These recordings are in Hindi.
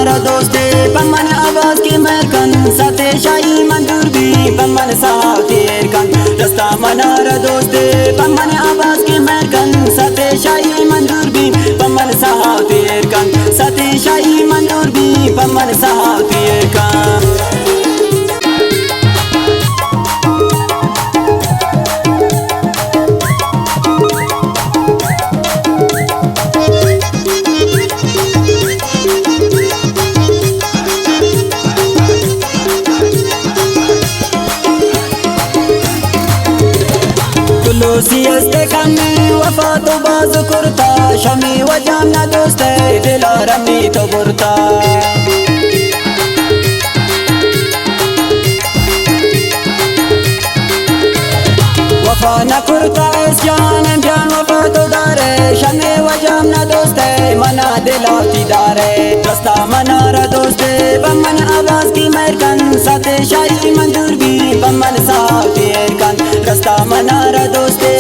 मनारा दोस्ते पमन आवाज की मेरकन सते शाही मंजूर भी पमन साथीर कन रस्ता मनारा दोस्ते पमन आवाज की मेरकन सते शाही मंजूर भी पमन साथीर कन सते शाही मंजूर भी पमन साथीर कन सीस्ते कमी वफा तो बाज कुर्ता शमी वजामना दोस्ते दिला रमी तो बुरता वफा न कुर्ता इस जान वफा तो दारे शमी वजामना दोस्ते मना दिला दारे रस्ता मनारा दोस्ते बमन आवाज की मेरकन सते शाही मंजूर भी बमन साथीर कन रस्ता मनारा दोस्ते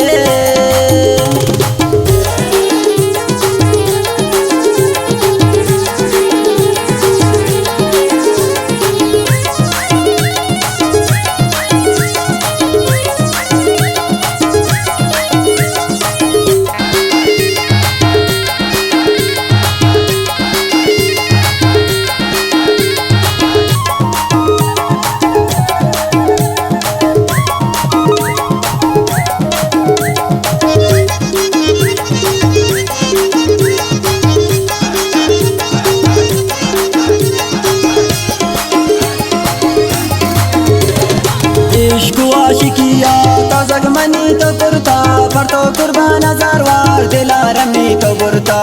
इश्क आशिकिया तो जगमनी तो कुर्ता पर तो कुर्बान हजार वार दिला रमी तो बुरता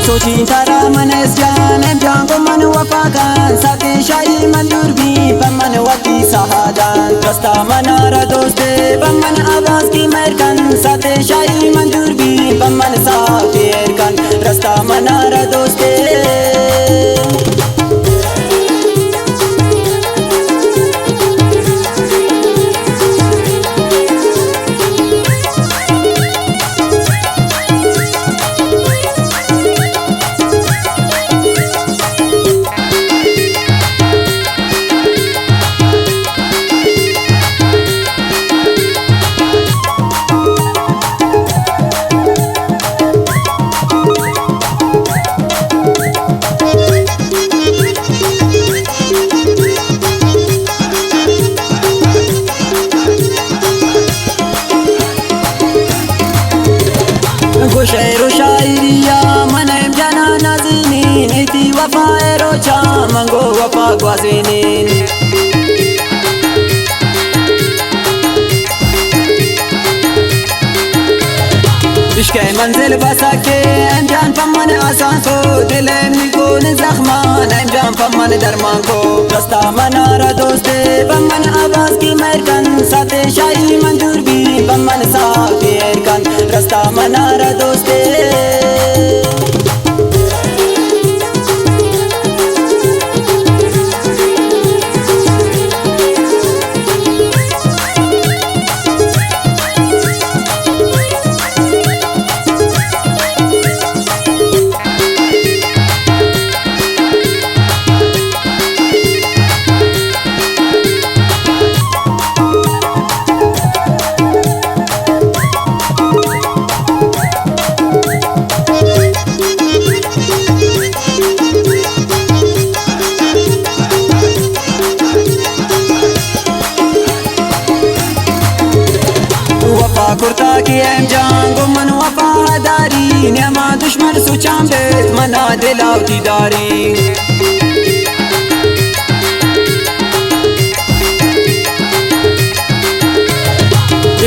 सोची तारा मन जान जांगो मन वफा खान साथी शाही मंजूर भी पमन वती सहादान रस्ता मनारा दोस्ते पमन आवाज की मेरकन साथे शाही मंजूर भी पमन साथीर कन रस्ता मनारा दोस्ते शेरो शायरिया मन जना नजीनी नीति वफा रोचा मंगो वफा ग्वाजीनी इश्क मंजिल बसा के अंजाम पमन आसान को दिल को जख्मान अंजाम पमन दरमान को रस्ता मनारा दोस्ते पमन आवाज की मेरकन साथे शाही मंजूर भी पमन साथीर कन रस्ता मनारा दोस्ते कुर्ता की जांगो मन वफादारी नमा दुश्मन सुचाम दे मना दिलाव दीदारी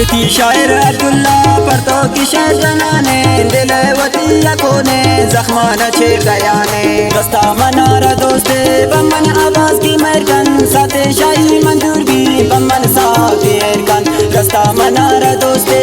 इति शायर अब्दुल्ला पर तो की शहर जनाने दिल वतिया कोने जख्माना छेड़ गयाने रस्ता मनारा दोस्ते बमन आवाज की मेरकन साथे शाही मंजूर भी बमन साथीर कन रस्ता मनारा दोस्ते